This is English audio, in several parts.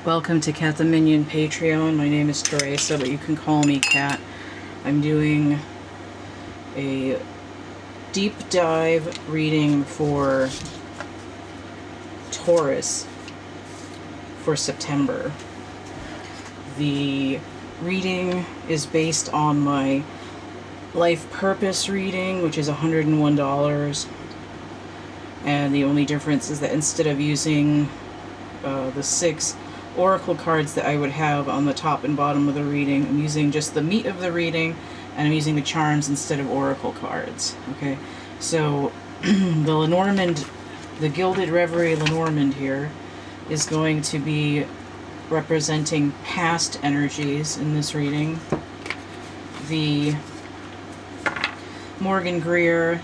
Welcome to CATtheMinion Patreon. My name is Theresa, but you can call me Cat. I'm doing a deep dive reading for Taurus for September. The reading is based on my life purpose reading, which is $101. And the only difference is that instead of using the 6 oracle cards that I would have on the top and bottom of the reading, I'm using just the meat of the reading, and I'm using the charms instead of oracle cards. Okay, so the Lenormand, the Gilded Reverie Lenormand here, is going to be representing past energies in this reading. The Morgan Greer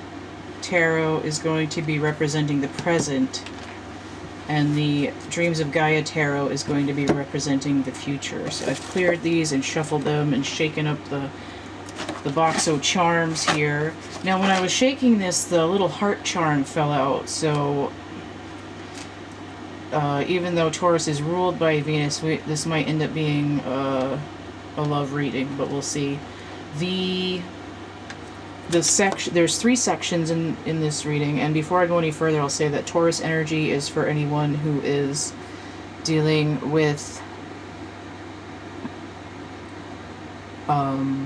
Tarot is going to be representing the present, and the Dreams of Gaia Tarot is going to be representing the future. So I've cleared these and shuffled them and shaken up the Boxo charms here. Now when I was shaking this, the little heart charm fell out, so even though Taurus is ruled by Venus, this might end up being a love reading, but we'll see. There's 3 sections in this reading, and before I go any further, I'll say that Taurus energy is for anyone who is dealing with oh,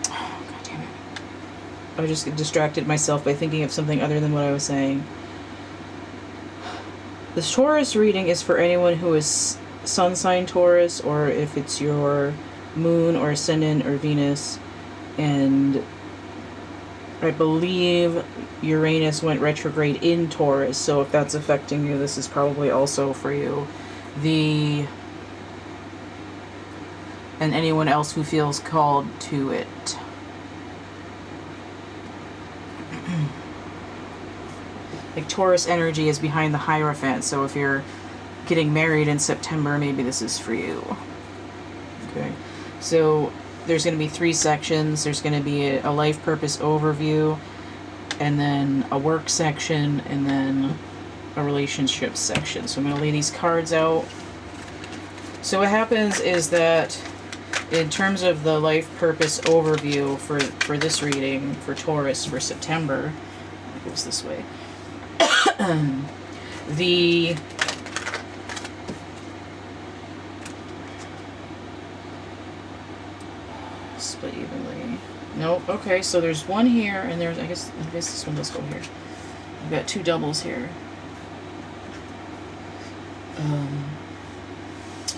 God damn it. I just distracted myself by thinking of something other than what I was saying. The Taurus reading is for anyone who is sun sign Taurus, or if it's your moon or ascendant or Venus, and I believe Uranus went retrograde in Taurus, so if that's affecting you, this is probably also for you. And anyone else who feels called to it. Like Taurus energy is behind the Hierophant, so if you're getting married in September, maybe this is for you. Okay. So there's going to be 3 sections. There's going to be a life purpose overview, and then a work section, and then a relationship section. So I'm going to lay these cards out. So what happens is that in terms of the life purpose overview for this reading for Taurus for September, it goes this way. The split evenly. Nope. Okay, so there's one here, and there's I guess this one does go here. I've got 2 doubles here.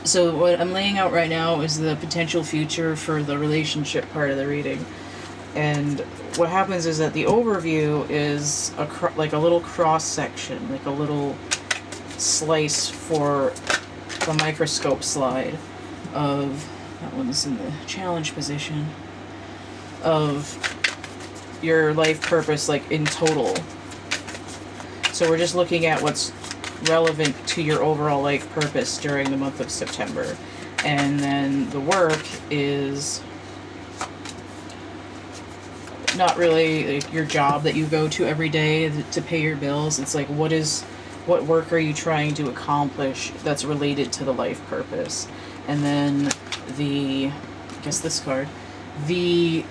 So what I'm laying out right now is the potential future for the relationship part of the reading, and what happens is that the overview is like a little cross section, like a little slice for the microscope slide of. That one's in the challenge position of your life purpose, like in total. So we're just looking at what's relevant to your overall life purpose during the month of September. And then the work is not really like your job that you go to every day to pay your bills. It's like what work are you trying to accomplish that's related to the life purpose. And then I guess this card, the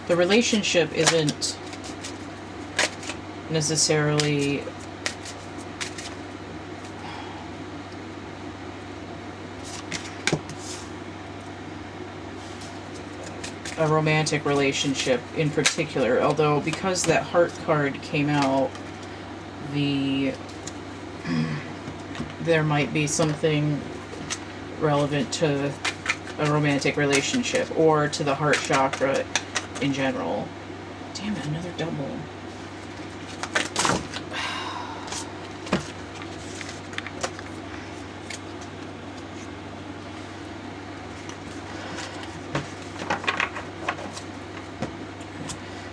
relationship isn't necessarily a romantic relationship in particular, although because that heart card came out, there might be something relevant to a romantic relationship or to the heart chakra in general. Damn it, another double.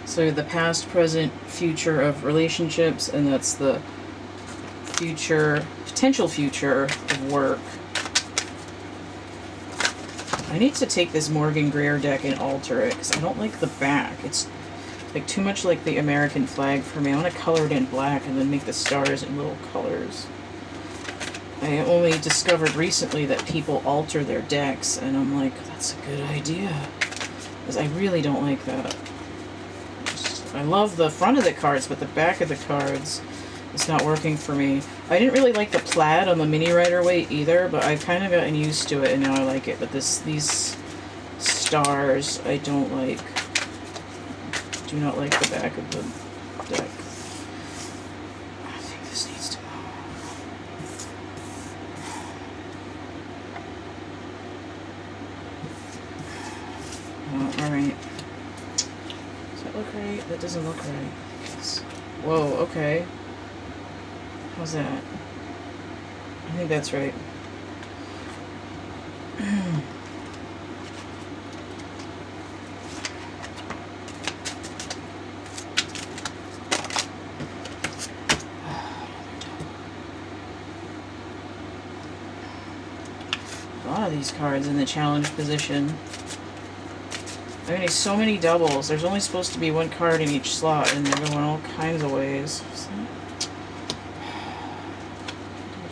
So the past, present, future of relationships, and that's the future, potential future of work. I need to take this Morgan Greer deck and alter it, because I don't like the back. It's like too much like the American flag for me. I want to color it in black and then make the stars in little colors. I only discovered recently that people alter their decks, and I'm like, that's a good idea. Because I really don't like that. I love the front of the cards, but the back of the cards is not working for me. I didn't really like the plaid on the mini Rider-Waite either, but I've kind of gotten used to it, and now I like it. But these stars, I don't like. Do not like the back of the deck. I think this needs to move. Oh, alright. Does that look right? That doesn't look right. Whoa, okay. How's that? I think that's right. A lot of these cards in the challenge position. I mean, so many doubles. There's only supposed to be one card in each slot, and they're going all kinds of ways. So,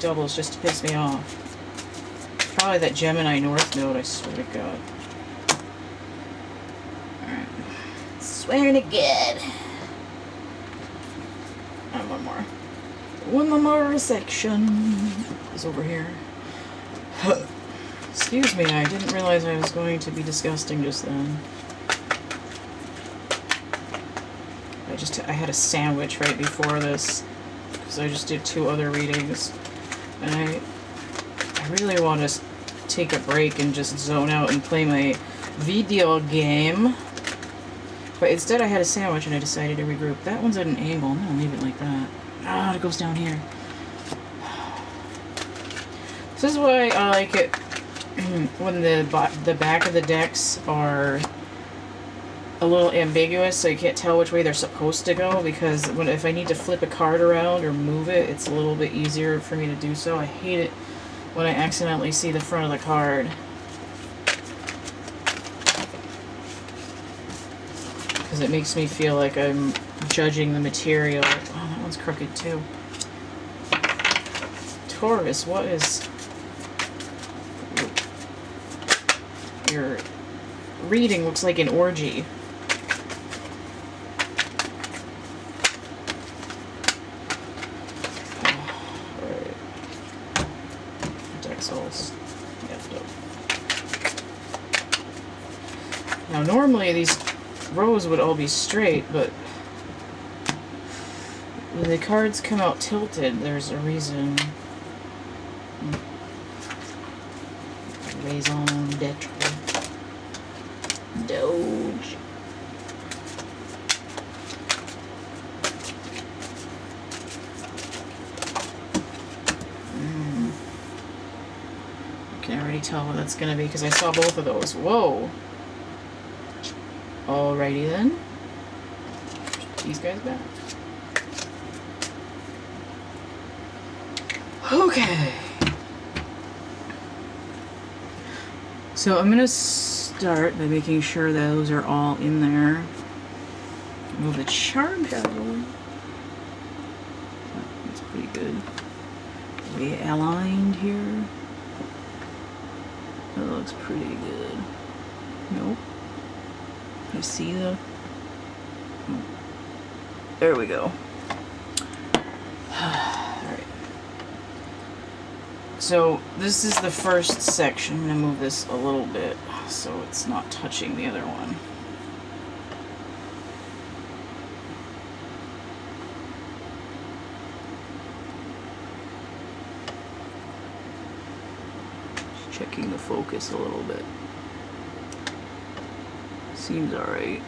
doubles just to piss me off. Probably that Gemini North node, I swear to God. Alright. Swear to God. And one more. One more section is over here. Excuse me, I didn't realize I was going to be disgusting just then. I had a sandwich right before this, because I just did 2 other readings. And I really want to take a break and just zone out and play my video game. But instead I had a sandwich and I decided to regroup. That one's at an angle. I'm going to leave it like that. Ah, it goes down here. This is why I like it when the back of the decks are a little ambiguous, so you can't tell which way they're supposed to go, because if I need to flip a card around or move it, it's a little bit easier for me to do so. I hate it when I accidentally see the front of the card. Because it makes me feel like I'm judging the material. Oh, that one's crooked too. Taurus, what is... Your reading looks like an orgy. Now normally these rows would all be straight, but when the cards come out tilted, there's a reason. Raison d'etre. Doge. I can already tell what that's gonna be because I saw both of those. Whoa. Alrighty then. These guys back. Okay. So I'm gonna start by making sure those are all in there. Move the charms out of the way. That's pretty good. We aligned here. That looks pretty good. Nope. I see the... Oh. There we go. Alright. So this is the first section. I'm going to move this a little bit so it's not touching the other one. Just checking the focus a little bit. Seems alright.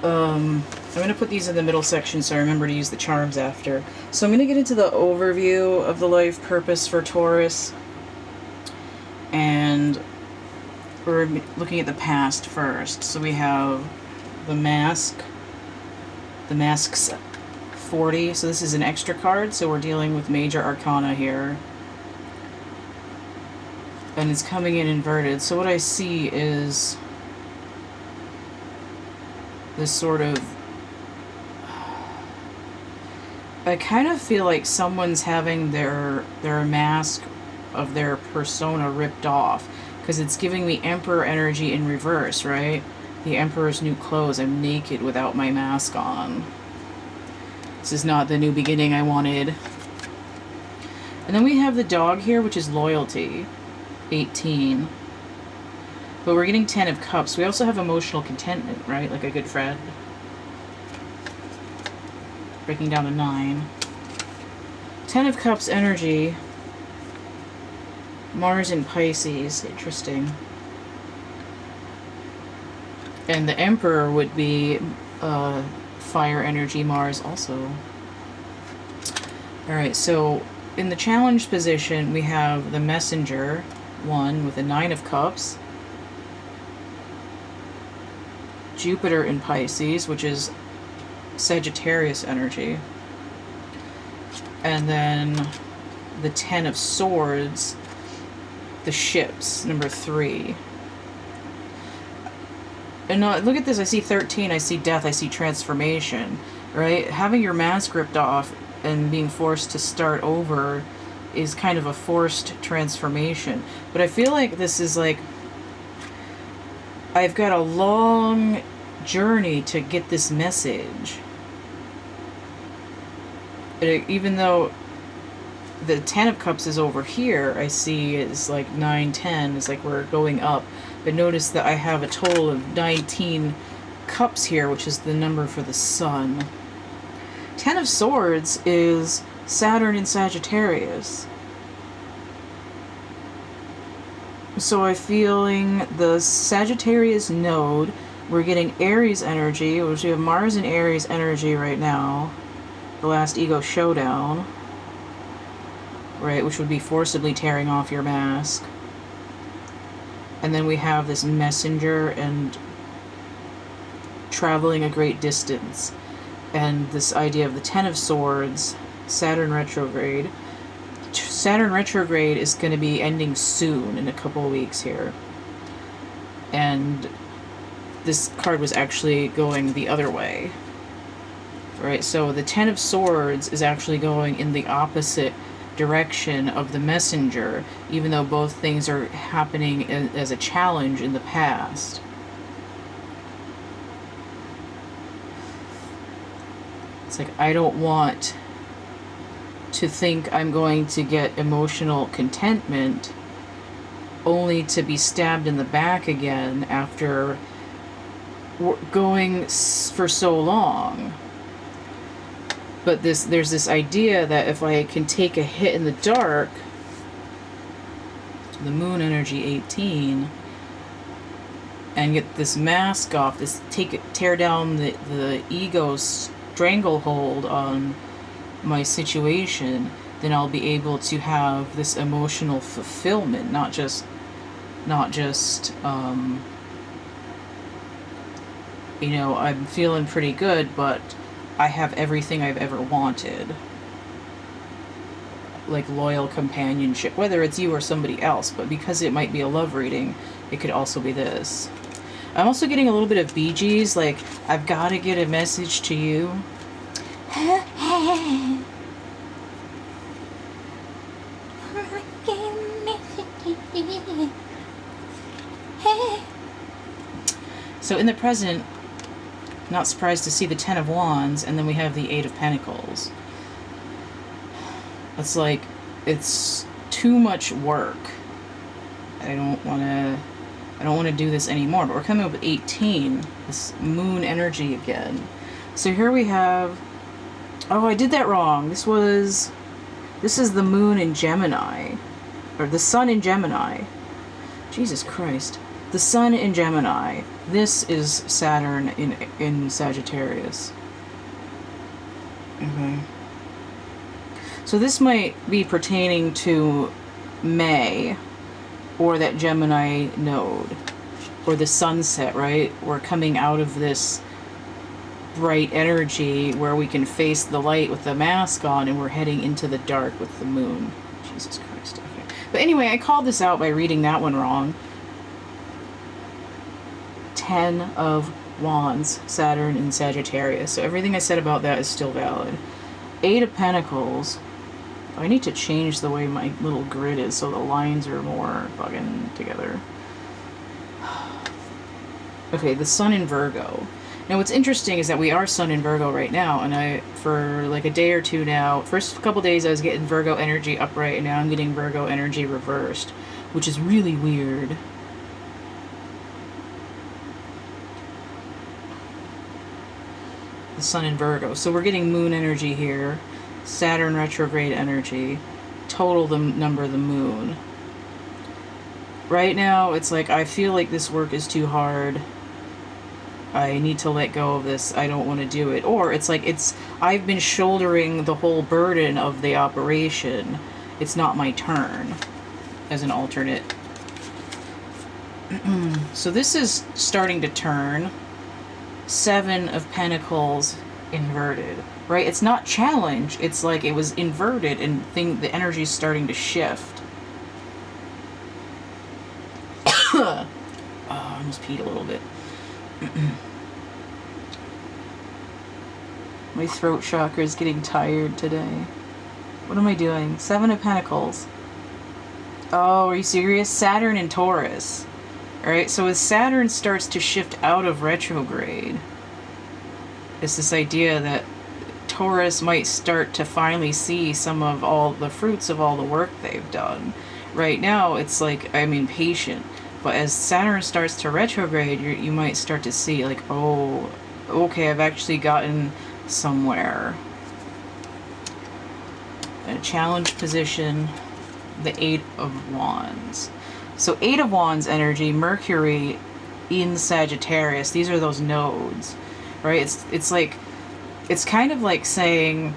I'm going to put these in the middle section so I remember to use the charms after. So I'm going to get into the overview of the life purpose for Taurus. And we're looking at the past first. So we have the mask. The mask's 40. So this is an extra card. So we're dealing with major arcana here. and it's coming in inverted. So what I see is this sort of, I kind of feel like someone's having their mask of their persona ripped off, because it's giving me Emperor energy in reverse, right? The Emperor's new clothes. I'm naked without my mask on. This is not the new beginning I wanted. And then we have the dog here, which is loyalty, 18. But we're getting 10 of cups. We also have emotional contentment, right? Like a good friend. Breaking down to 9. 10 of cups energy. Mars in Pisces. Interesting. And the Emperor would be fire energy, Mars also. Alright, so in the challenge position, we have the Messenger, 1, with a 9 of cups. Jupiter in Pisces, which is Sagittarius energy. And then the 10 of Swords, the ships, number 3. And look at this, I see 13, I see death, I see transformation, right? Having your mask ripped off and being forced to start over is kind of a forced transformation. But I feel like this is like, I've got a long journey to get this message. Even though the 10 of cups is over here, I see is like 9, 10, it's like we're going up. But notice that I have a total of 19 cups here, which is the number for the sun. 10 of Swords is Saturn in Sagittarius. So I'm feeling the Sagittarius node. We're getting Aries energy, which we have Mars and Aries energy right now. The last ego showdown. Right, which would be forcibly tearing off your mask. And then we have this Messenger and traveling a great distance. And this idea of the 10 of Swords, Saturn retrograde. Saturn retrograde is going to be ending soon, in a couple of weeks here. And this card was actually going the other way. Right, so the 10 of Swords is actually going in the opposite direction of the Messenger, even though both things are happening as a challenge in the past. It's like, I don't want to think I'm going to get emotional contentment only to be stabbed in the back again after going for so long. But there's this idea that if I can take a hit in the dark, the moon energy 18, and get this mask off, tear down the ego's stranglehold on my situation, then I'll be able to have this emotional fulfillment, not just you know, I'm feeling pretty good, but I have everything I've ever wanted. Like loyal companionship, whether it's you or somebody else, but because it might be a love reading, it could also be this. I'm also getting a little bit of Bee Gees, like, I've got to get a message to you. So in the present, not surprised to see the 10 of Wands, and then we have the 8 of Pentacles. It's like, it's too much work. I don't want to do this anymore, but we're coming up with 18, this moon energy again. So here we have, oh, I did that wrong. This is the moon in Gemini, or the sun in Gemini. Jesus Christ. The sun in Gemini. This is Saturn in Sagittarius. Okay. So this might be pertaining to May, or that Gemini node, or the sunset, right? We're coming out of this bright energy where we can face the light with the mask on, and we're heading into the dark with the moon. Jesus Christ. Okay. But anyway, I called this out by reading that one wrong. 10 of Wands, Saturn in Sagittarius. So everything I said about that is still valid. 8 of Pentacles. I need to change the way my little grid is so the lines are more bugging together. Okay, the Sun in Virgo. Now what's interesting is that we are Sun in Virgo right now, and for like a day or two now, first couple days I was getting Virgo energy upright, and now I'm getting Virgo energy reversed, which is really weird. The Sun in Virgo. So we're getting Moon energy here, Saturn retrograde energy, total the number of the Moon. Right now, it's like I feel like this work is too hard. I need to let go of this. I don't want to do it. Or it's like I've been shouldering the whole burden of the operation. It's not my turn as an alternate. So this is starting to turn. 7 of Pentacles inverted, right? It's not challenge. It's like it was inverted and the energy's starting to shift. Oh, I almost peed a little bit. My throat chakra is getting tired today. What am I doing? 7 of Pentacles. Oh, are you serious? Saturn in Taurus. Alright, so as Saturn starts to shift out of retrograde, it's this idea that Taurus might start to finally see some of all the fruits of all the work they've done. Right now, it's like, I'm impatient. But as Saturn starts to retrograde, you might start to see, like, oh, okay, I've actually gotten somewhere. A challenge position, the 8 of Wands. So 8 of Wands energy, Mercury in Sagittarius, these are those nodes, right? It's like, it's kind of like saying,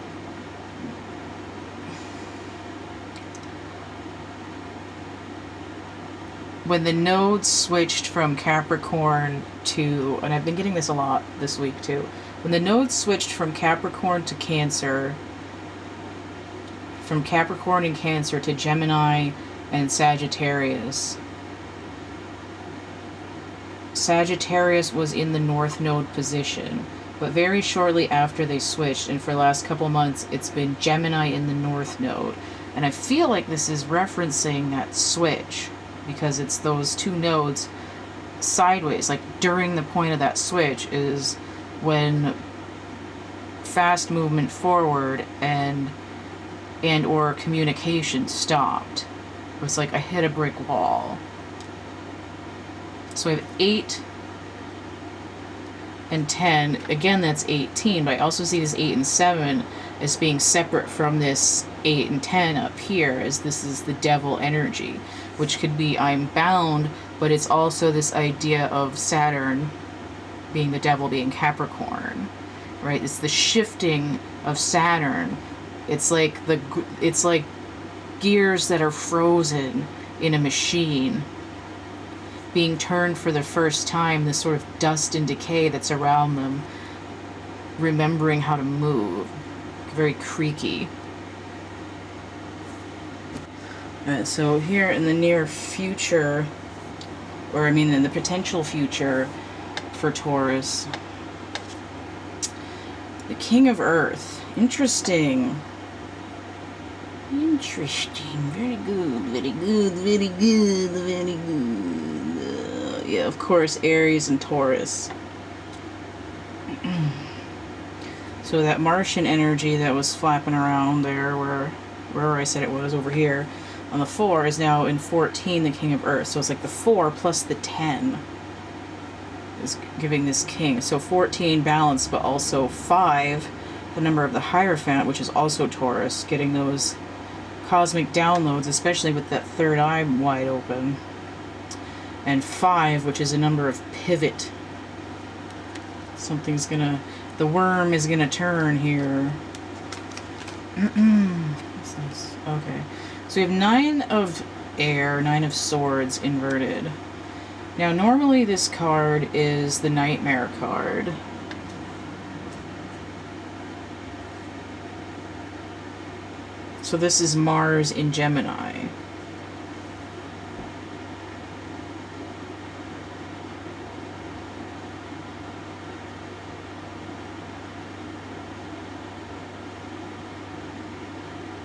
when the nodes switched from Capricorn to, and I've been getting this a lot this week too, when the nodes switched from Capricorn to Cancer, from Capricorn and Cancer to Gemini and Sagittarius. Sagittarius was in the North Node position, but very shortly after they switched, and for the last couple months, it's been Gemini in the North Node. And I feel like this is referencing that switch, because it's those two nodes sideways. Like during the point of that switch is when fast movement forward and or communication stopped. It was like I hit a brick wall. So I have 8 and 10. Again, that's 18, but I also see this 8 and 7 as being separate from this 8 and 10 up here, as this is the devil energy, which could be I'm bound, but it's also this idea of Saturn being the devil, being Capricorn, right? It's the shifting of Saturn. It's like gears that are frozen in a machine being turned for the first time, the sort of dust and decay that's around them, remembering how to move. Very creaky. Alright, so here in the near future, or I mean in the potential future for Taurus, the King of Earth. Interesting. Interesting. Very good. Very good. Very good. Very good. Yeah, of course, Aries and Taurus. So that Martian energy that was flapping around there, wherever I said it was, over here, on the 4, is now in 14, the King of Earth. So it's like the 4 plus the 10 is giving this king. So 14 balanced, but also 5, the number of the Hierophant, which is also Taurus, getting those cosmic downloads, especially with that third eye wide open. And 5, which is a number of pivot. Something's gonna... The worm is gonna turn here. What's this? Okay. So we have 9 of air, 9 of swords inverted. Now normally this card is the nightmare card. So this is Mars in Gemini.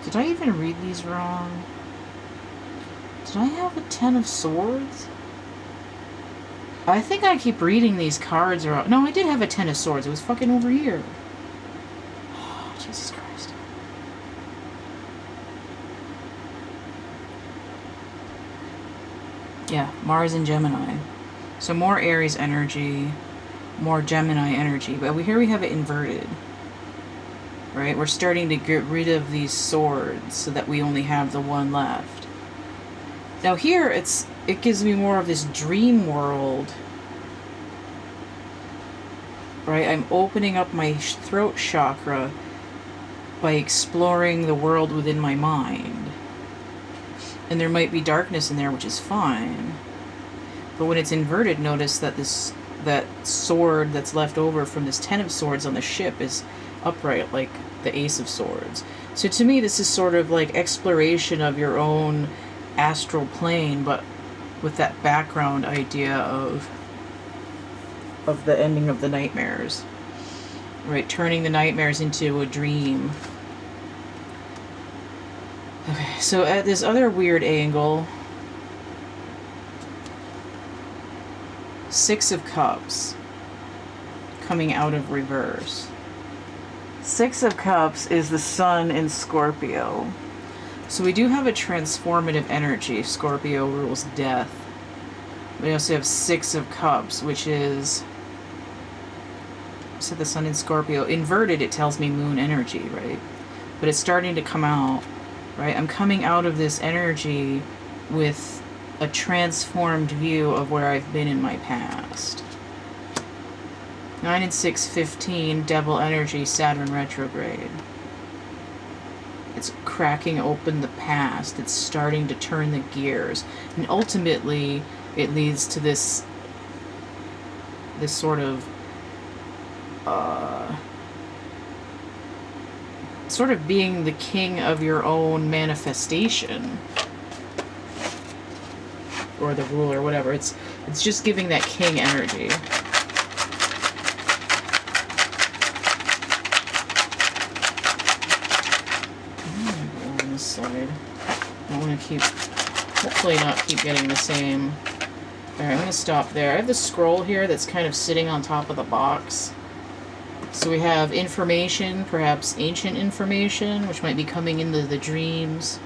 Did I even read these wrong? Did I have a 10 of Swords? I think I keep reading these cards wrong. No, I did have a 10 of Swords. It was fucking over here. Oh, Jesus Christ. Yeah, Mars and Gemini. So more Aries energy, more Gemini energy. But here we have it inverted. Right? We're starting to get rid of these swords so that we only have the one left. Now here, it gives me more of this dream world. Right? I'm opening up my throat chakra by exploring the world within my mind. And there might be darkness in there, which is fine. But when it's inverted, notice that that sword that's left over from this 10 of Swords on the ship is upright, like the Ace of Swords. So to me, this is sort of like exploration of your own astral plane, but with that background idea of the ending of the nightmares. Right, turning the nightmares into a dream. Okay, so at this other weird angle, 6 of Cups coming out of reverse. 6 of Cups is the Sun in Scorpio. So we do have a transformative energy. Scorpio rules death. We also have 6 of Cups, which is... So the Sun in Scorpio. Inverted, it tells me moon energy, right? But it's starting to come out, right? I'm coming out of this energy with a transformed view of where I've been in my past. 9 and 6, 15, Devil energy, Saturn retrograde. It's cracking open the past. It's starting to turn the gears. And ultimately, it leads to this sort of being the king of your own manifestation, or the ruler, whatever. It's just giving that king energy. I'm gonna go on this side. I want to hopefully not keep getting the same. Alright, I'm gonna stop there. I have the scroll here that's kind of sitting on top of the box. So we have information, perhaps ancient information, which might be coming into the dreams.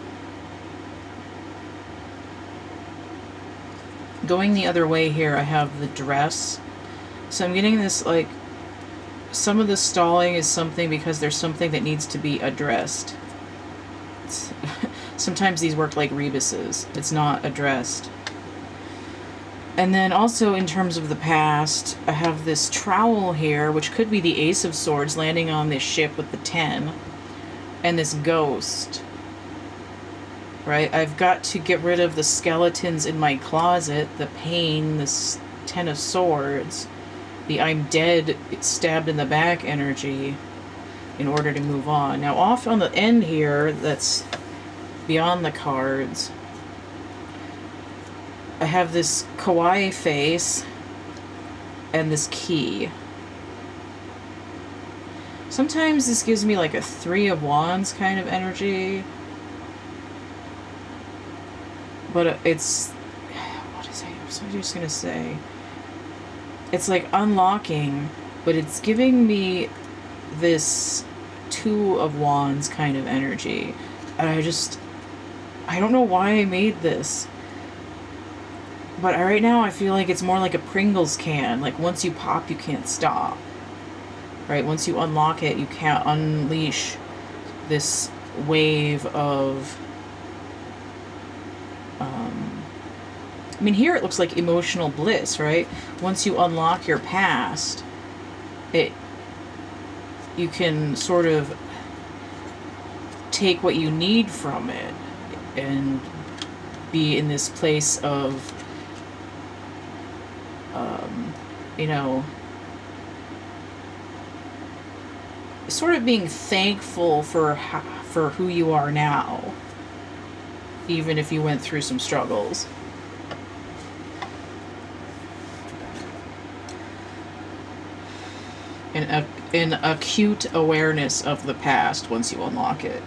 Going the other way here, I have the dress. So I'm getting this, like, some of the stalling is something because there's something that needs to be addressed. Sometimes these work like rebuses. It's not addressed. And then also in terms of the past, I have this trowel here, which could be the Ace of Swords landing on this ship with the 10. And this ghost. Right? I've got to get rid of the skeletons in my closet, the pain, this 10 of Swords, the I'm dead, stabbed in the back energy in order to move on. Now off on the end here, that's beyond the cards, I have this kawaii face and this key. Sometimes this gives me like a 3 of Wands kind of energy. But it's... What is it? I'm just gonna say. It's like unlocking, but it's giving me this 2 of Wands kind of energy. And I don't know why I made this. But right now I feel like it's more like a Pringles can. Like once you pop, you can't stop. Right? Once you unlock it, you can't unleash this wave of... I mean, here it looks like emotional bliss, right? Once you unlock your past, you can sort of take what you need from it and be in this place of, you know, sort of being thankful for who you are now, even if you went through some struggles. An acute awareness of the past once you unlock it.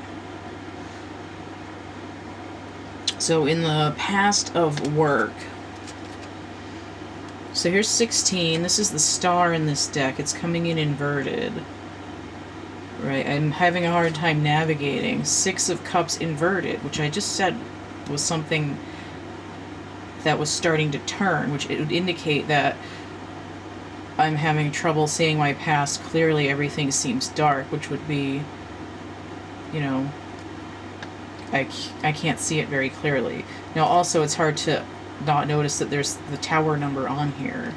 So in the past of work, so here's 16. This is the star in this deck. It's coming in inverted. Right, I'm having a hard time navigating. 6 of Cups inverted, which I just said was something that was starting to turn, which it would indicate that I'm having trouble seeing my past clearly. Everything seems dark, which would be, you know, I can't see it very clearly. Now also it's hard to not notice that there's the tower number on here.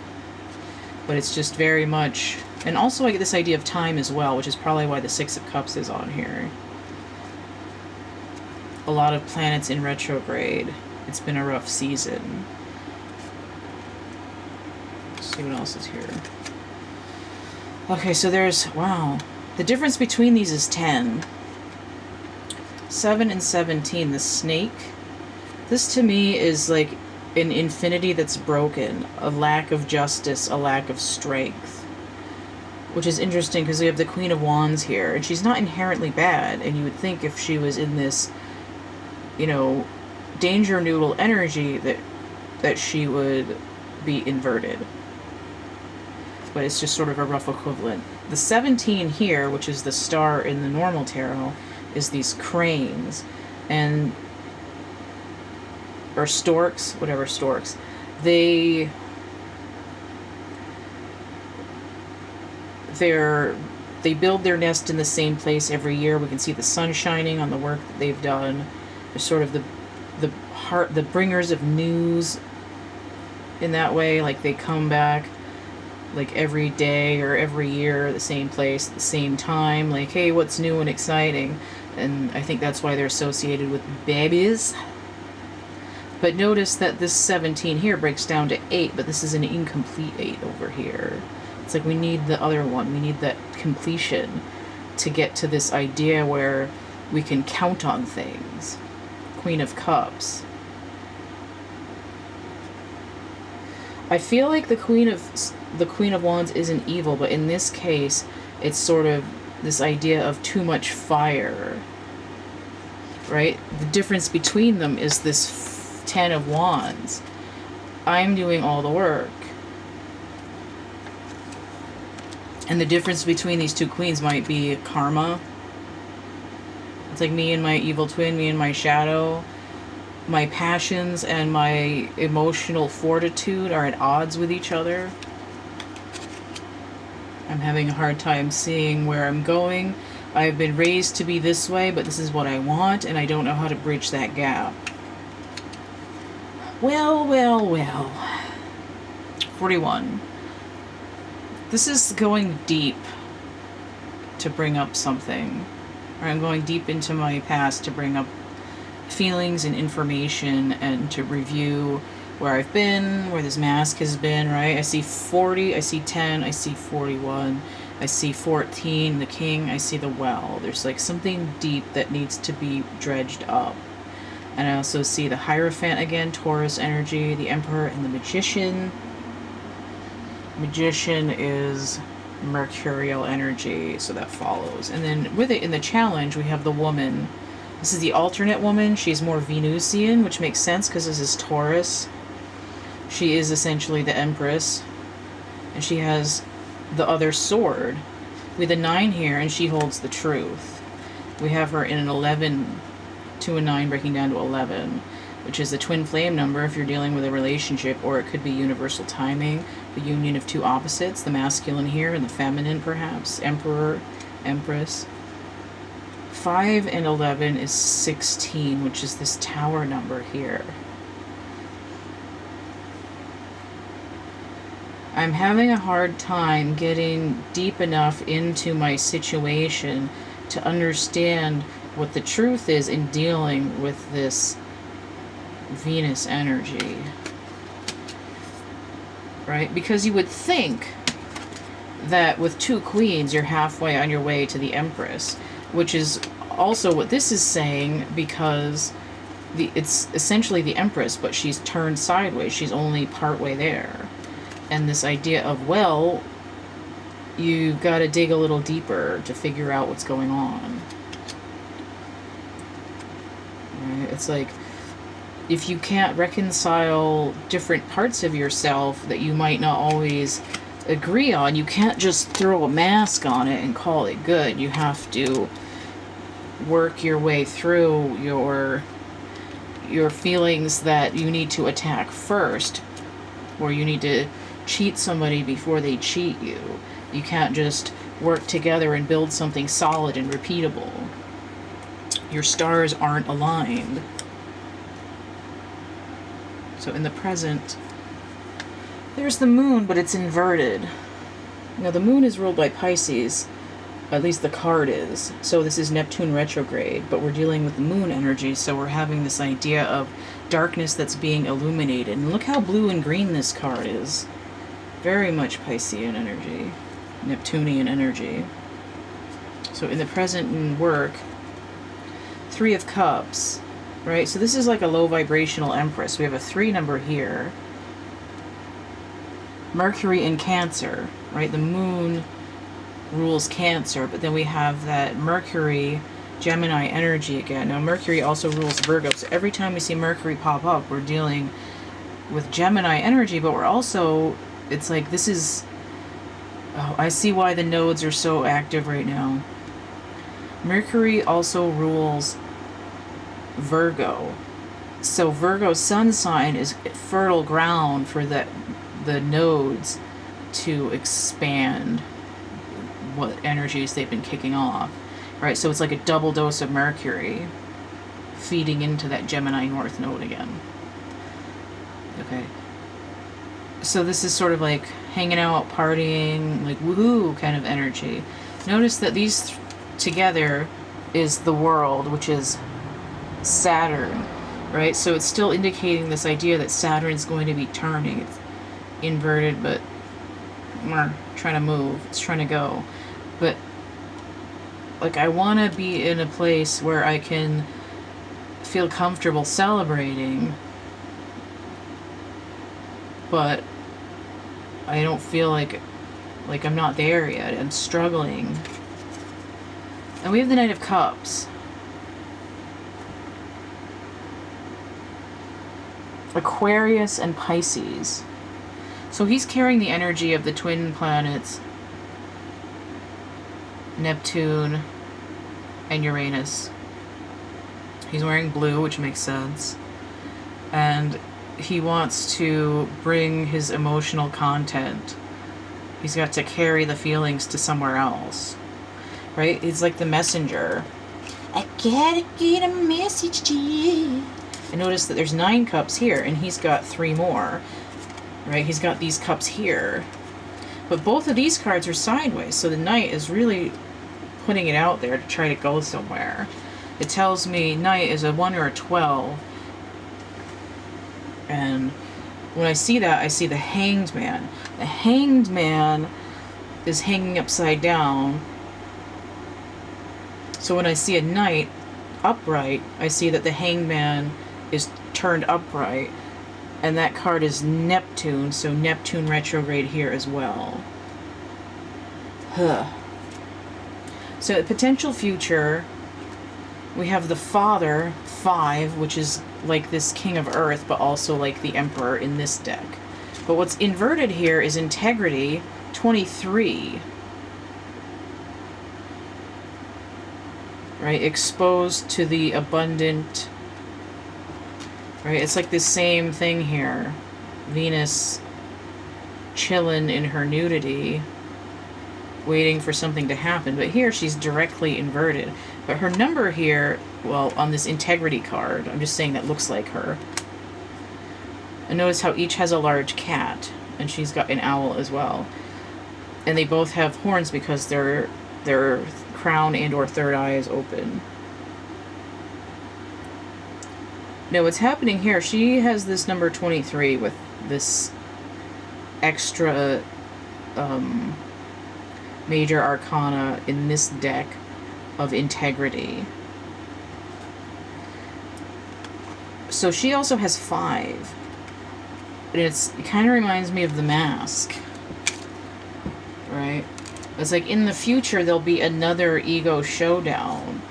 But it's just very much... And also I get this idea of time as well, which is probably why the 6 of Cups is on here. A lot of planets in retrograde. It's been a rough season. Let's see what else is here. Okay, so there's... Wow. The difference between these is 10. 7 and 17, the snake. This to me is like an infinity that's broken. A lack of justice, a lack of strength. Which is interesting because we have the Queen of Wands here, and she's not inherently bad, and you would think if she was in this, you know, danger noodle energy that she would be inverted. But it's just sort of a rough equivalent. The 17 here, which is the star in the normal tarot, is these cranes, and or storks, whatever storks. They build their nest in the same place every year. We can see the sun shining on the work that they've done. They're sort of the bringers of news in that way. Like they come back like every day or every year, the same place, at the same time. Like, hey, what's new and exciting? And I think that's why they're associated with babies. But notice that this 17 here breaks down to 8, but this is an incomplete 8 over here. It's like we need the other one. We need that completion to get to this idea where we can count on things. Queen of Cups. I feel like the Queen of Wands isn't evil, but in this case, it's sort of this idea of too much fire. Right? The difference between them is this 10 of Wands. I'm doing all the work. And the difference between these two queens might be karma. It's like me and my evil twin, me and my shadow. My passions and my emotional fortitude are at odds with each other. I'm having a hard time seeing where I'm going. I've been raised to be this way, but this is what I want, and I don't know how to bridge that gap. Well, well, well. 41. This is going deep to bring up something. Or I'm going deep into my past to bring up feelings and information and to review where I've been, where this mask has been, right? I see 40, I see 10, I see 41, I see 14, the king, I see the well. There's like something deep that needs to be dredged up. And I also see the Hierophant again, Taurus energy, the Emperor, and the Magician. Magician is mercurial energy, so that follows. And then with it in the challenge, we have the woman. This is the alternate woman. She's more Venusian, which makes sense because this is Taurus. She is essentially the Empress. And she has the other sword with a 9 here, and she holds the truth. We have her in an 11, 2 and 9 breaking down to 11, which is the twin flame number if you're dealing with a relationship, or it could be universal timing, the union of two opposites, the masculine here and the feminine perhaps, Emperor, Empress. 5 and 11 is 16, which is this tower number here. I'm having a hard time getting deep enough into my situation to understand what the truth is in dealing with this Venus energy. Right? Because you would think that with 2 queens, you're halfway on your way to the Empress, which is also what this is saying, because it's essentially the Empress, but she's turned sideways. She's only partway there. And this idea of, well, you've got to dig a little deeper to figure out what's going on. Right? It's like, if you can't reconcile different parts of yourself that you might not always agree on, you can't just throw a mask on it and call it good. You have to work your way through your feelings that you need to attack first, or you need to cheat somebody before they cheat you. You can't just work together and build something solid and repeatable. Your stars aren't aligned. So in the present, there's the moon, but it's inverted. Now the moon is ruled by Pisces, at least the card is. So this is Neptune retrograde, but we're dealing with the moon energy, so we're having this idea of darkness that's being illuminated. And look how blue and green this card is. Very much Piscean energy, Neptunian energy. So in the present and work, 3 of Cups, right? So this is like a low vibrational Empress. We have a 3 number here. Mercury in Cancer, right? The moon rules Cancer, but then we have that Mercury Gemini energy again. Now Mercury also rules Virgo, so every time we see Mercury pop up, we're dealing with Gemini energy, but we're also, it's like this is, oh, I see why the nodes are so active right now. Mercury also rules Virgo, so Virgo's sun sign is fertile ground for the nodes to expand what energies they've been kicking off, right? So it's like a double dose of Mercury feeding into that Gemini North node again. Okay. So this is sort of like hanging out, partying, like woohoo kind of energy. Notice that these together is the world, which is Saturn, right? So it's still indicating this idea that Saturn's going to be turning. It's inverted, but trying to move. It's trying to go. But like I want to be in a place where I can feel comfortable celebrating, but I don't feel like I'm not there yet. I'm struggling. And we have the Knight of Cups. Aquarius and Pisces. So he's carrying the energy of the twin planets, Neptune and Uranus. He's wearing blue, which makes sense. And he wants to bring his emotional content. He's got to carry the feelings to somewhere else. Right? It's like the messenger. I gotta get a message to you. And notice that there's 9 cups here, and he's got 3 more. Right? He's got these cups here. But both of these cards are sideways, so the Knight is really putting it out there to try to go somewhere. It tells me Knight is a 1 or a 12. And when I see that, I see the Hanged Man. The Hanged Man is hanging upside down. So when I see a Knight upright, I see that the Hanged Man is turned upright. And that card is Neptune, so Neptune retrograde here as well. So the potential future, we have the Father, 5, which is like this King of Earth, but also like the Emperor in this deck. But what's inverted here is Integrity, 23. Right, exposed to the abundant. Right, it's like the same thing here. Venus chilling in her nudity, waiting for something to happen. But here she's directly inverted. But her number here, well, on this Integrity card, I'm just saying that looks like her. And notice how each has a large cat, and she's got an owl as well. And they both have horns because their crown and or third eye is open. Now what's happening here, she has this number 23 with this extra major arcana in this deck of Integrity. So she also has 5. And it kind of reminds me of the Mask. Right? It's like in the future there'll be another ego showdown.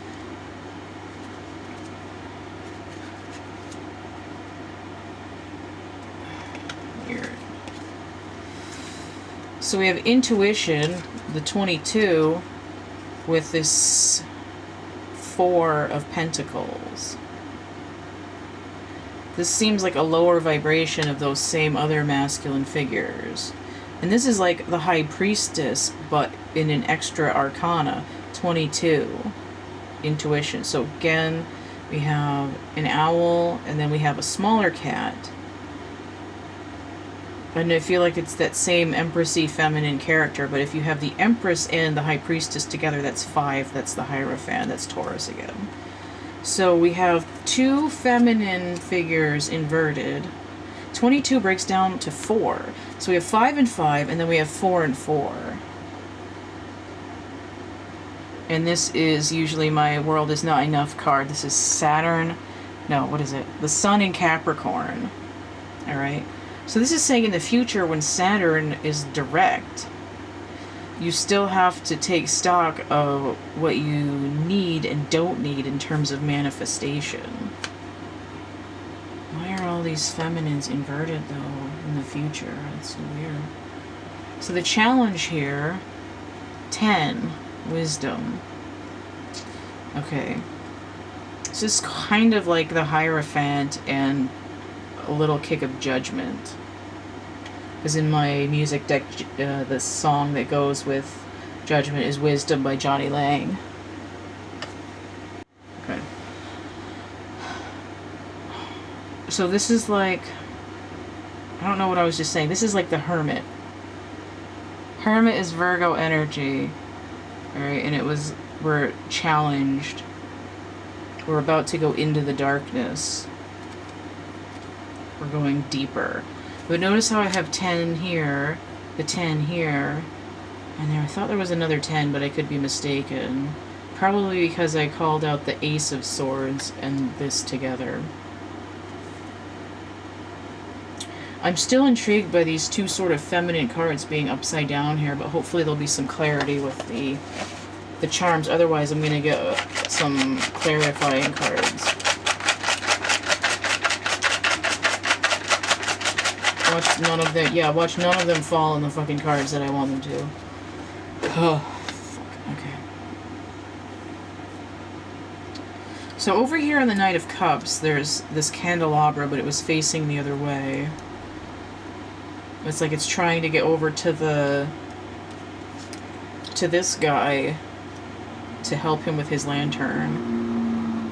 So we have intuition, the 22, with this 4 of Pentacles. This seems like a lower vibration of those same other masculine figures. And this is like the High Priestess, but in an extra arcana, 22, intuition. So again, we have an owl, and then we have a smaller cat. And I feel like it's that same Empressy feminine character, but if you have the Empress and the High Priestess together, that's 5, that's the Hierophant, that's Taurus again. So we have 2 feminine figures inverted. 22 breaks down to 4. So we have 5 and 5, and then we have 4 and 4. And this is usually my World Is Not Enough card. This is Saturn. No, what is it? The Sun in Capricorn. Alright. So this is saying in the future when Saturn is direct, you still have to take stock of what you need and don't need in terms of manifestation. Why are all these feminines inverted, though, in the future? That's so weird. So the challenge here, 10, wisdom. Okay. So this is kind of like the Hierophant and a little kick of judgment. Because in my music deck, the song that goes with Judgment is Wisdom by Johnny Lang. Okay. So this is like, I don't know what I was just saying. This is like the Hermit. Hermit is Virgo energy. Alright, and we're challenged. We're about to go into the darkness. We're going deeper. But notice how I have 10 here, the 10 here, and there I thought there was another 10, but I could be mistaken. Probably because I called out the Ace of Swords and this together. I'm still intrigued by these 2 sort of feminine cards being upside down here, but hopefully there'll be some clarity with the charms. Otherwise, I'm going to get some clarifying cards. Watch none of them. Yeah, watch none of them fall in the fucking cards that I want them to. Oh, fuck. Okay. So over here on the Knight of Cups, there's this candelabra, but it was facing the other way. It's like it's trying to get over to this guy to help him with his lantern.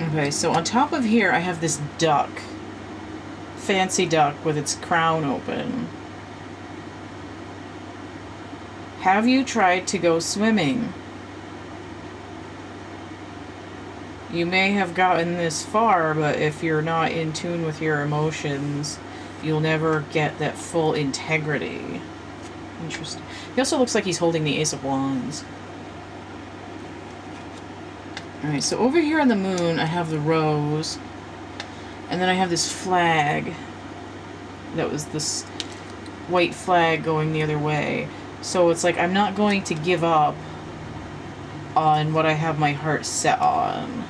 Okay, so on top of here, I have this duck. Fancy duck with its crown open. Have you tried to go swimming? You may have gotten this far, but if you're not in tune with your emotions, you'll never get that full integrity. Interesting. He also looks like he's holding the Ace of Wands. Alright, so over here on the moon, I have the rose. And then I have this flag. That was this white flag going the other way. So it's like I'm not going to give up on what I have my heart set on.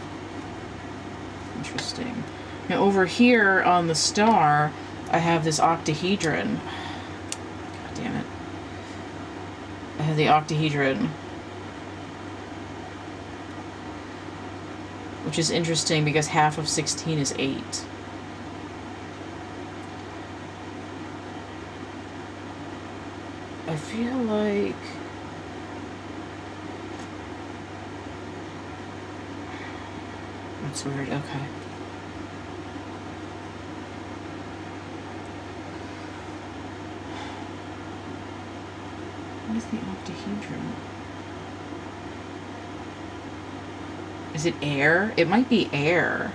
Interesting. Now over here on the star, I have this octahedron. God damn it. I have the octahedron. Which is interesting because half of 16 is 8. I feel like... That's weird, okay. What is the octahedron? Is it air? It might be air.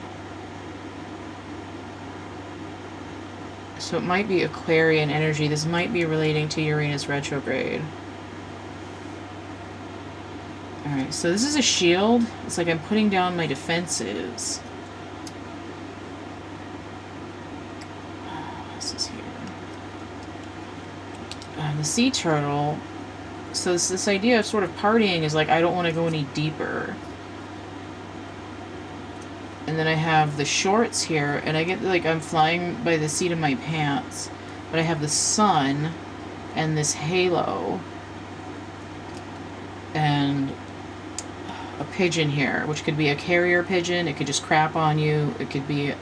So it might be Aquarian energy. This might be relating to Uranus retrograde. Alright, so this is a shield. It's like I'm putting down my defenses. This is here. The sea turtle. So this idea of sort of partying is like I don't want to go any deeper. And then I have the shorts here, and I get like I'm flying by the seat of my pants. But I have the sun, and this halo, and a pigeon here, which could be a carrier pigeon, it could just crap on you, it could be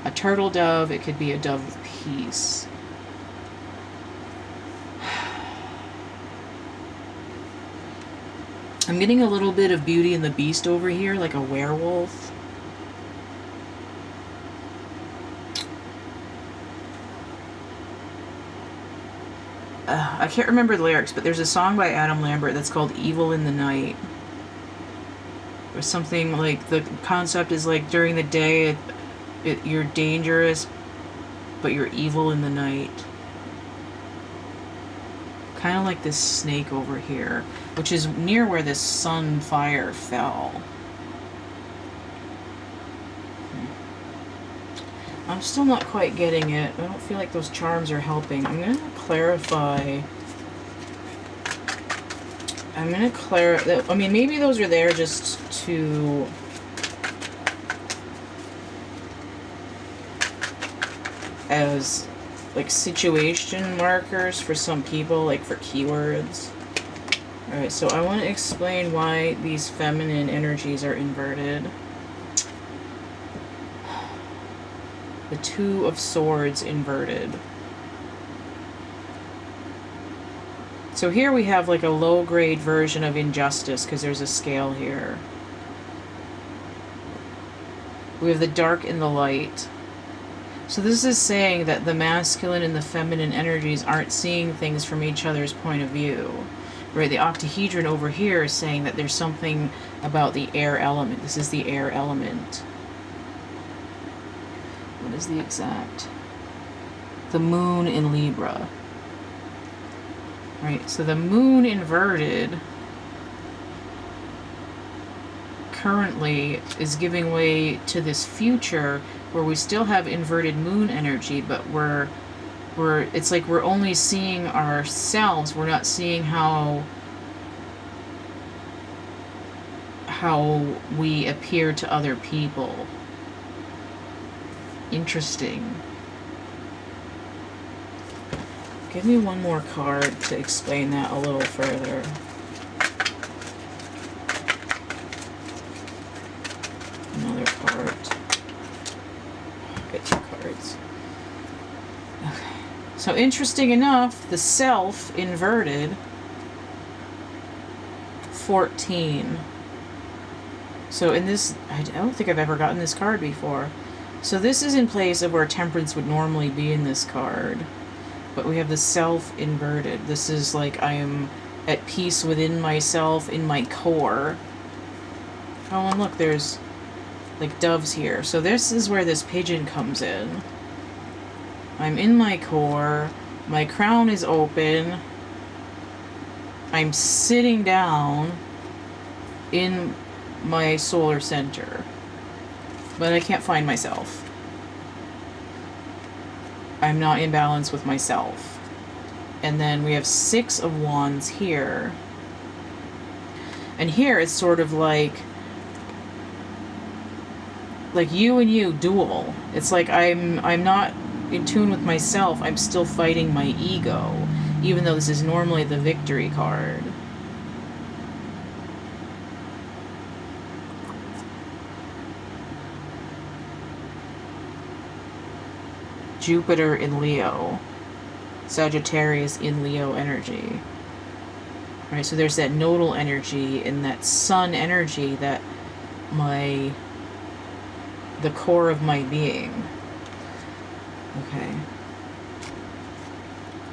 a turtle dove, it could be a dove of peace. I'm getting a little bit of Beauty and the Beast over here, like a werewolf. I can't remember the lyrics, but there's a song by Adam Lambert that's called Evil in the Night. Or something like, the concept is like during the day you're dangerous, but you're evil in the night. Kind of like this snake over here, which is near where this sun fire fell. I'm still not quite getting it. I don't feel like those charms are helping. I'm going to clarify. I mean, maybe those are there just to... as like situation markers for some people, like for keywords. Alright, so I want to explain why these feminine energies are inverted. The Two of Swords inverted. So here we have like a low-grade version of injustice, because there's a scale here. We have the dark and the light. So this is saying that the masculine and the feminine energies aren't seeing things from each other's point of view. Right, the octahedron over here is saying that there's something about the air element. This is the air element. What is the exact? The moon in Libra. Right, so the moon inverted currently is giving way to this future where we still have inverted moon energy, but it's like we're only seeing ourselves. We're not seeing how we appear to other people. Interesting. Give me one more card to explain that a little further. Another card. Get two cards. Okay. So interesting enough, the self inverted 14. So in this, I don't think I've ever gotten this card before. So this is in place of where temperance would normally be in this card. But we have the self inverted. This is like I am at peace within myself, in my core. Oh, and look, there's like doves here. So this is where this pigeon comes in. I'm in my core. My crown is open. I'm sitting down in my solar center. But I can't find myself. I'm not in balance with myself. And then we have 6 of Wands here. And here it's sort of like you and you duel. It's like I'm not in tune with myself. I'm still fighting my ego, even though this is normally the victory card. Jupiter in Leo, Sagittarius in Leo energy. Right, so there's that nodal energy and that sun energy, that the core of my being. Okay.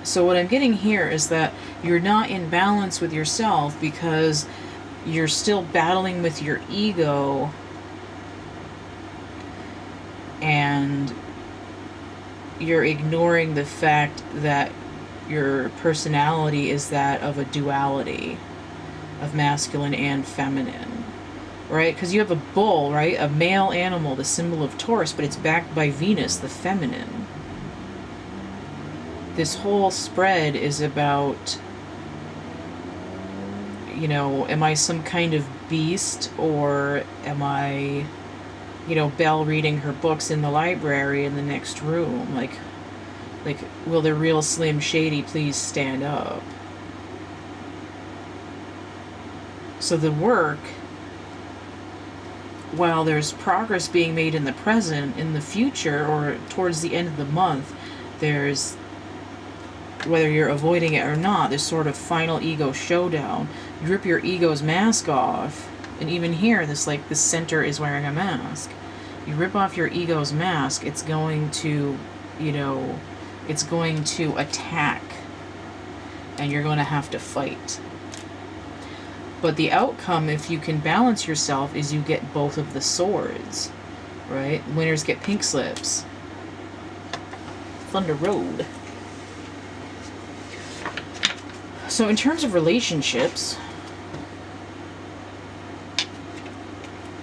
So what I'm getting here is that you're not in balance with yourself because you're still battling with your ego, and you're ignoring the fact that your personality is that of a duality of masculine and feminine, right? Because you have a bull, right? A male animal, the symbol of Taurus, but it's backed by Venus, the feminine. This whole spread is about, you know, am I some kind of beast, or am I, you know, Belle reading her books in the library in the next room? Like, Like, will the real Slim Shady please stand up? So the work, while there's progress being made in the present, in the future, or towards the end of the month, there's, whether you're avoiding it or not, this sort of final ego showdown. You rip your ego's mask off, and even here, this center is wearing a mask. You rip off your ego's mask, it's going to, it's going to attack, and you're going to have to fight. But the outcome, if you can balance yourself, is you get both of the swords, right? Winners get pink slips. Thunder Road. So in terms of relationships,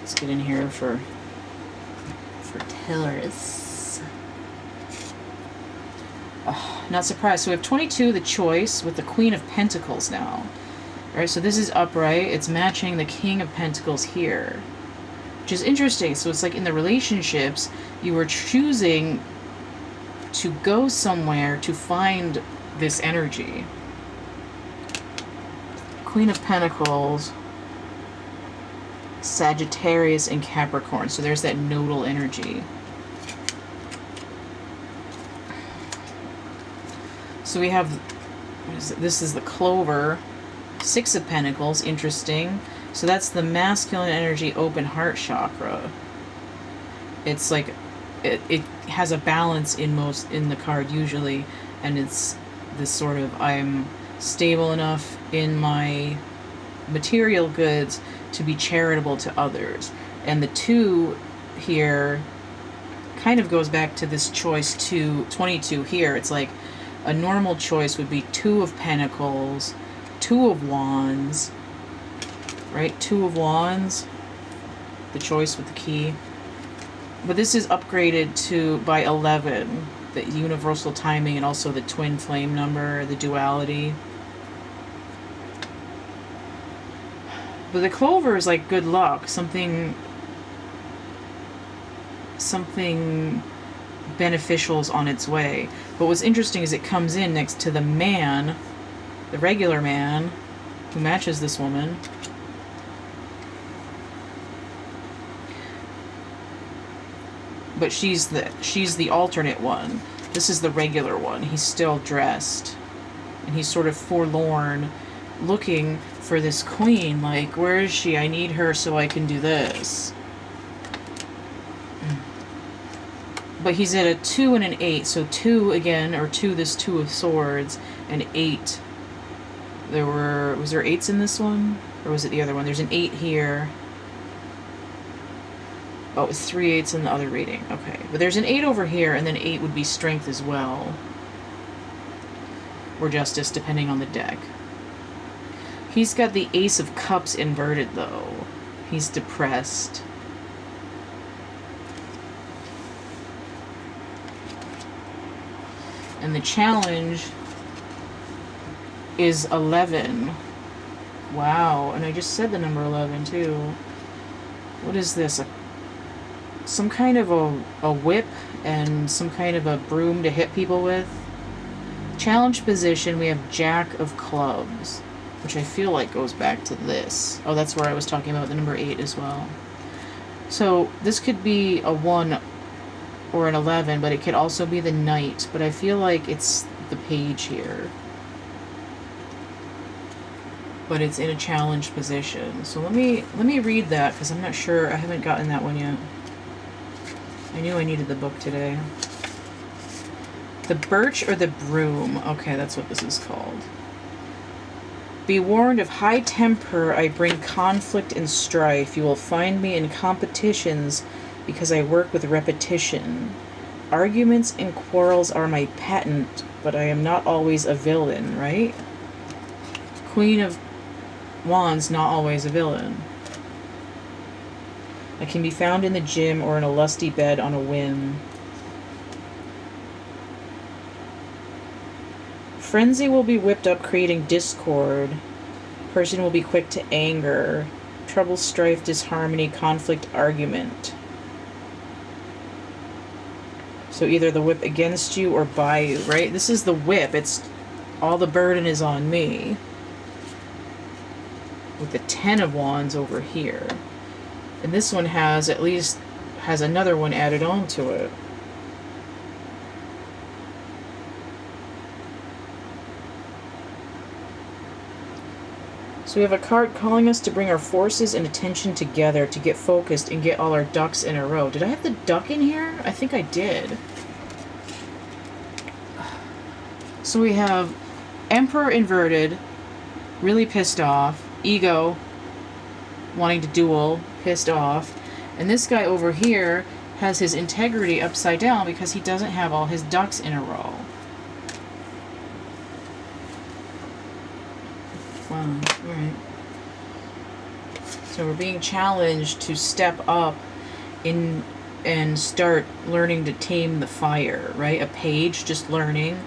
let's get in here for Taurus. Oh, not surprised. So we have 22, the choice, with the Queen of Pentacles now. All right, so this is upright. It's matching the King of Pentacles here, which is interesting. So it's like in the relationships, you were choosing to go somewhere to find this energy. Queen of Pentacles, Sagittarius, and Capricorn. So there's that nodal energy. So we have, this is the Clover, Six of Pentacles, interesting. So that's the masculine energy, open heart chakra. It's like, it has a balance in the card usually, and it's this sort of, I'm stable enough in my material goods to be charitable to others. And the 2 here kind of goes back to this choice 22 here. It's like a normal choice would be 2 of Pentacles, 2 of Wands, right? 2 of Wands, the choice with the key. But this is upgraded by 11, the universal timing, and also the twin flame number, the duality. But the Clover is like good luck, something beneficial is on its way. But what's interesting is it comes in next to the man, the regular man, who matches this woman. But she's the alternate one. This is the regular one. He's still dressed, and he's sort of forlorn, looking for this queen. Like, where is she? I need her so I can do this. But he's at a 2 and an 8. So 2 again, or 2, this 2 of Swords, and 8. Was there 8s in this one? Or was it the other one? There's an 8 here. Oh, it was 3 8s in the other reading. Okay. But there's an 8 over here, and then 8 would be strength as well. Or justice, depending on the deck. He's got the Ace of Cups inverted, though. He's depressed. And the challenge is 11. Wow. And I just said the number 11, too. What is this? Some kind of a whip and some kind of a broom to hit people with. Challenge position, we have Jack of Clubs, which I feel like goes back to this. Oh, that's where I was talking about the number 8 as well. So this could be a 1 or an 11, but it could also be the Knight. But I feel like it's the Page here. But it's in a challenge position. So let me read that, because I'm not sure. I haven't gotten that one yet. I knew I needed the book today. The Birch or the Broom. Okay, that's what this is called. Be warned of high temper, I bring conflict and strife. You will find me in competitions because I work with repetition. Arguments and quarrels are my patent, but I am not always a villain, right? Queen of Wands, not always a villain. I can be found in the gym or in a lusty bed on a whim. Frenzy will be whipped up, creating discord. Person will be quick to anger. Trouble, strife, disharmony, conflict, argument. So either the whip against you or by you, right? This is the whip. It's all the burden is on me. With the 10 of Wands over here. And this one has at least has another one added on to it. So we have a card calling us to bring our forces and attention together to get focused and get all our ducks in a row. Did I have the duck in here? I think I did. So we have Emperor inverted, really pissed off. Ego, wanting to duel, pissed off. And this guy over here has his integrity upside down because he doesn't have all his ducks in a row. Wow, alright. So we're being challenged to step up in and start learning to tame the fire, right? A page, just learning.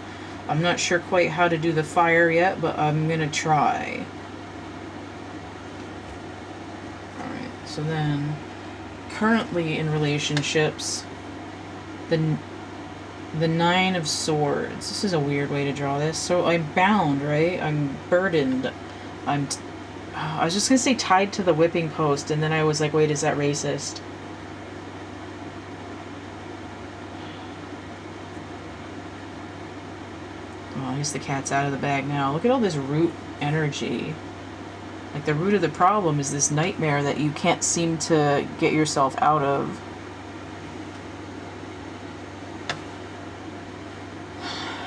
I'm not sure quite how to do the fire yet, but I'm gonna try. Alright, so then currently in relationships, the 9 of Swords. This is a weird way to draw this. So I'm bound, right? I'm burdened. I was just going to say tied to the whipping post, and then I was like, wait, is that racist? Oh, I guess the cat's out of the bag now. Look at all this root energy. Like, the root of the problem is this nightmare that you can't seem to get yourself out of.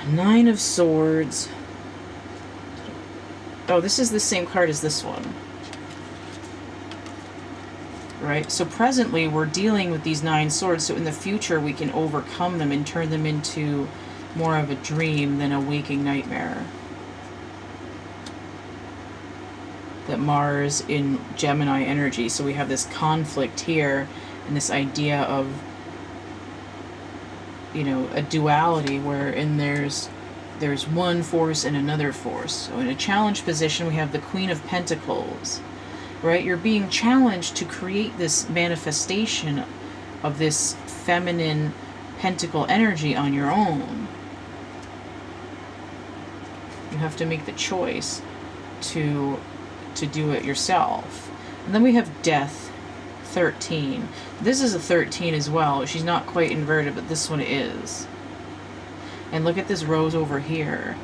Nine of Swords. Oh, this is the same card as this one. Right? So presently we're dealing with these 9 swords, so in the future we can overcome them and turn them into more of a dream than a waking nightmare. That Mars in Gemini energy, so we have this conflict here and this idea of, you know, a duality wherein there's one force and another force. So in a challenge position we have the Queen of Pentacles, right? You're being challenged to create this manifestation of this feminine pentacle energy on your own. You have to make the choice to do it yourself. And then we have Death, 13. This is a 13 as well. She's not quite inverted, but this one is. And look at this rose over here.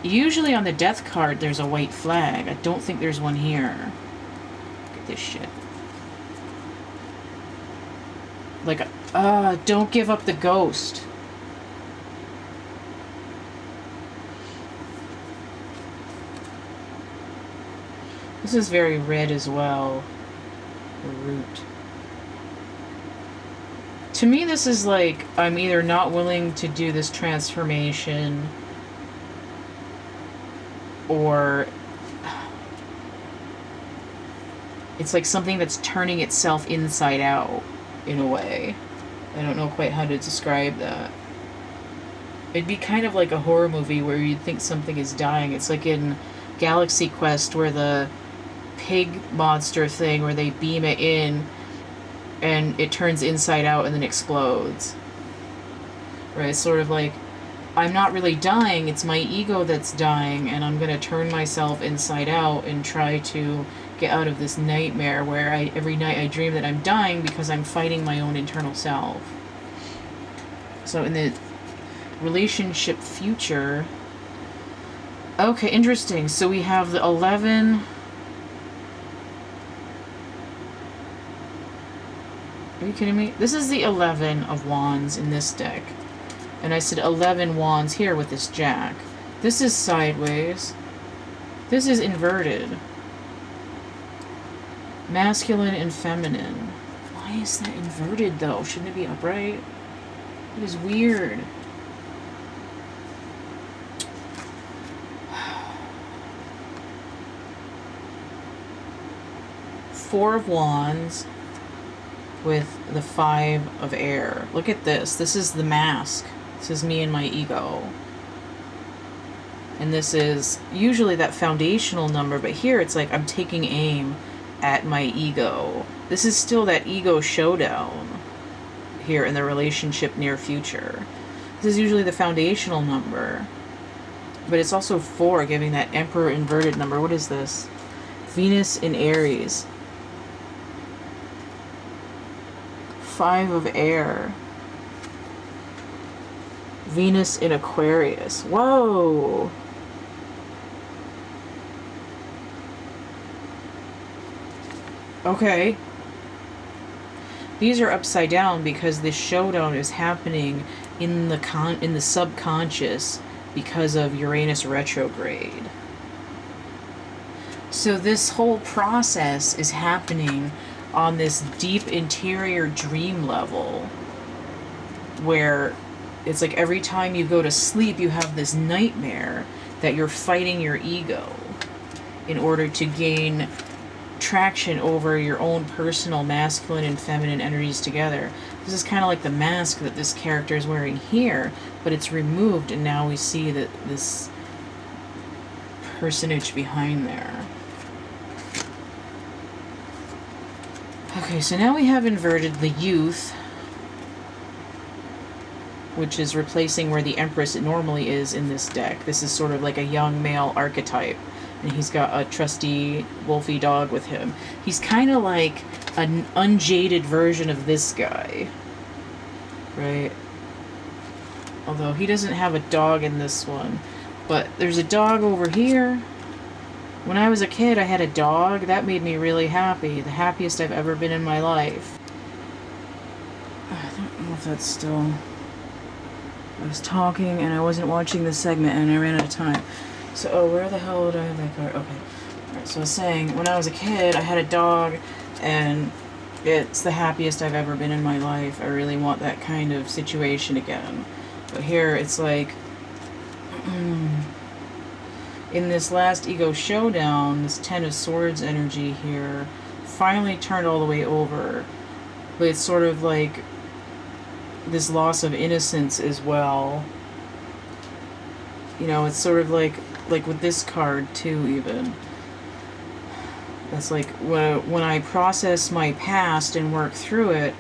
Usually on the Death card there's a white flag. I don't think there's one here. Look at this shit. Like, don't give up the ghost. This is very red as well. The root. To me, this is like, I'm either not willing to do this transformation, or it's like something that's turning itself inside out, in a way. I don't know quite how to describe that. It'd be kind of like a horror movie where you'd think something is dying. It's like in Galaxy Quest where the pig monster thing, where they beam it in and it turns inside out and then explodes. Right? It's sort of like, I'm not really dying, it's my ego that's dying, and I'm gonna turn myself inside out and try to get out of this nightmare where every night I dream that I'm dying because I'm fighting my own internal self. So in the relationship future, okay, interesting. So we have the 11. Are you kidding me? This is the 11 of Wands in this deck. And I said 11 Wands here with this Jack. This is sideways. This is inverted. Masculine and feminine. Why is that inverted though? Shouldn't it be upright? It is weird. Four of Wands with the 5 of Air. Look at this. This is the mask. This is me and my ego. And this is usually that foundational number, but here it's like I'm taking aim at my ego. This is still that ego showdown. here in the relationship near future. This is usually the foundational number. But it's also 4, giving that Emperor inverted number. What is this? Venus in Aries. 5 of air. Venus in Aquarius. Whoa! Okay. These are upside down because this showdown is happening in the subconscious because of Uranus retrograde. So this whole process is happening on this deep interior dream level where it's like every time you go to sleep you have this nightmare that you're fighting your ego in order to gain traction over your own personal masculine and feminine energies together. This is kind of like the mask that this character is wearing here, but it's removed and now we see that this personage behind there. Okay, so now we have inverted the youth, which is replacing where the Empress normally is in this deck. This is sort of like a young male archetype. And he's got a trusty wolfy dog with him. He's kind of like an unjaded version of this guy. Right? Although he doesn't have a dog in this one. But there's a dog over here. When I was a kid, I had a dog. That made me really happy. The happiest I've ever been in my life. I don't know if that's still... I was talking and I wasn't watching the segment and I ran out of time. So, oh, where the hell did I have that card? Okay. Alright, so I was saying, when I was a kid, I had a dog, and it's the happiest I've ever been in my life. I really want that kind of situation again. But here, it's like, in this last ego showdown, this 10 of Swords energy here finally turned all the way over. But it's sort of like this loss of innocence as well. You know, it's sort of like with this card too, even. That's like when I process my past and work through it,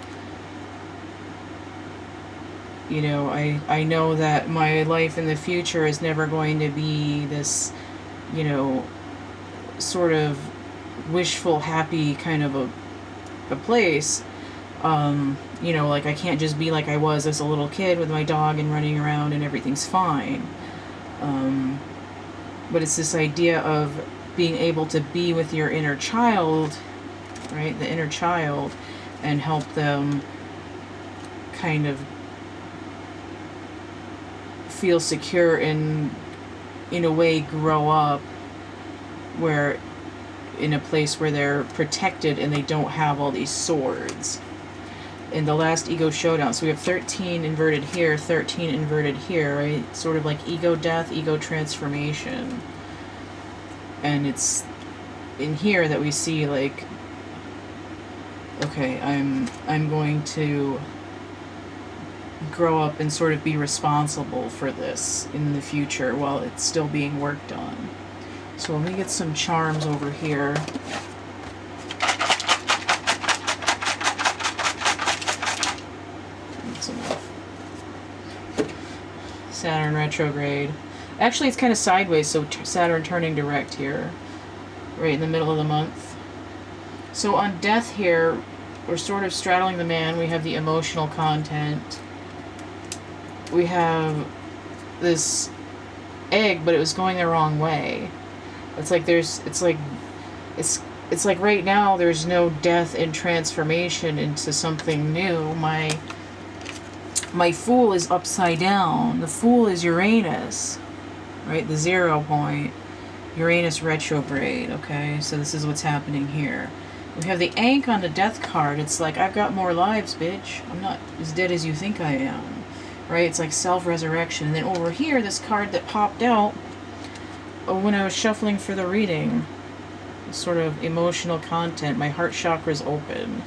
you know, I know that my life in the future is never going to be this, you know, sort of wishful, happy kind of a place. You know, like I can't just be like I was as a little kid with my dog and running around and everything's fine. But it's this idea of being able to be with your inner child, right? The inner child, and help them kind of feel secure and, in a way, grow up where, in a place where they're protected and they don't have all these swords. In the last ego showdown, so we have 13 inverted here, 13 inverted here, right? Sort of like ego death, ego transformation. And it's in here that we see, like, okay, I'm going to grow up and sort of be responsible for this in the future while it's still being worked on. So let me get some charms over here. Saturn retrograde. Actually, it's kind of sideways, so Saturn turning direct here, right in the middle of the month. So on death here, we're sort of straddling the man. We have the emotional content. We have this egg, but it was going the wrong way. It's like it's like right now there's no death and transformation into something new. My Fool is upside down. The Fool is Uranus, right? The 0 point. Uranus retrograde, okay? So this is what's happening here. We have the Ankh on the death card. It's like, I've got more lives, bitch. I'm not as dead as you think I am, right? It's like self-resurrection. And then over here, this card that popped out when I was shuffling for the reading, sort of emotional content. My heart chakra's open.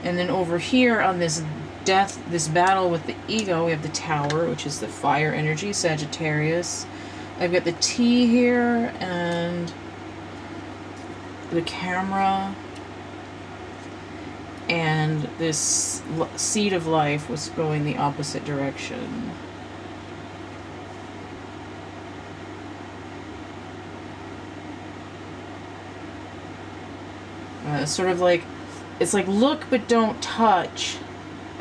And then over here on this death, this battle with the ego, we have the Tower, which is the fire energy, Sagittarius. I've got the T here and the camera. and this seed of life was going the opposite direction. Sort of like, it's like, look but don't touch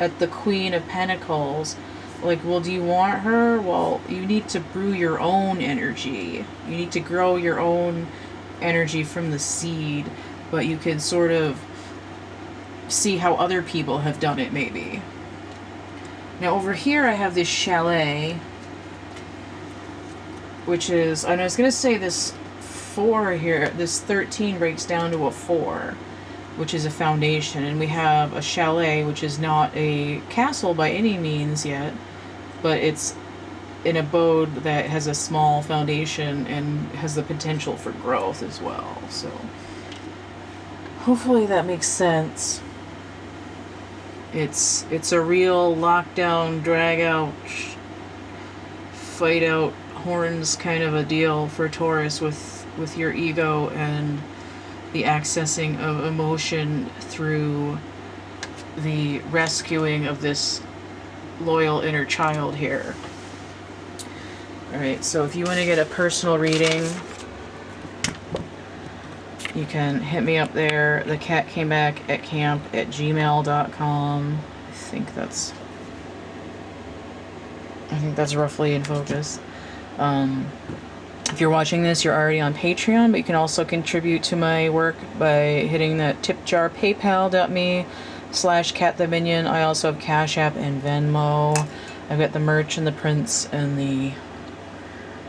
at the Queen of Pentacles. Like, well, do you want her? Well, you need to brew your own energy. You need to grow your own energy from the seed, but you can sort of see how other people have done it, maybe. Now, over here I have this chalet, which is, and I was going to say this 4 here, this 13 breaks down to a 4, which is a foundation, and we have a chalet, which is not a castle by any means yet, but it's an abode that has a small foundation and has the potential for growth as well. So hopefully that makes sense. It's a real lockdown, drag out, fight out horns kind of a deal for Taurus with your ego and the accessing of emotion through the rescuing of this loyal inner child here. Alright, so if you want to get a personal reading, you can hit me up there, thecatcamebackatcamp@gmail.com. I think that's roughly in focus. If you're watching this, you're already on Patreon, but you can also contribute to my work by hitting that tip jar, paypal.me/CATtheMinion. I also have Cash App and Venmo. I've got the merch and the prints and the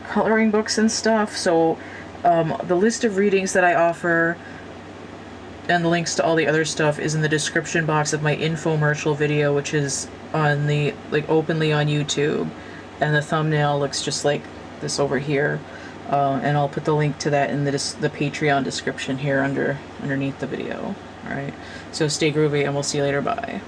coloring books and stuff. So the list of readings that I offer and the links to all the other stuff is in the description box of my infomercial video, which is on the, like, openly on YouTube, and the thumbnail looks just like this over here. And I'll put the link to that in the Patreon description here underneath the video. Alright, so stay groovy and we'll see you later. Bye.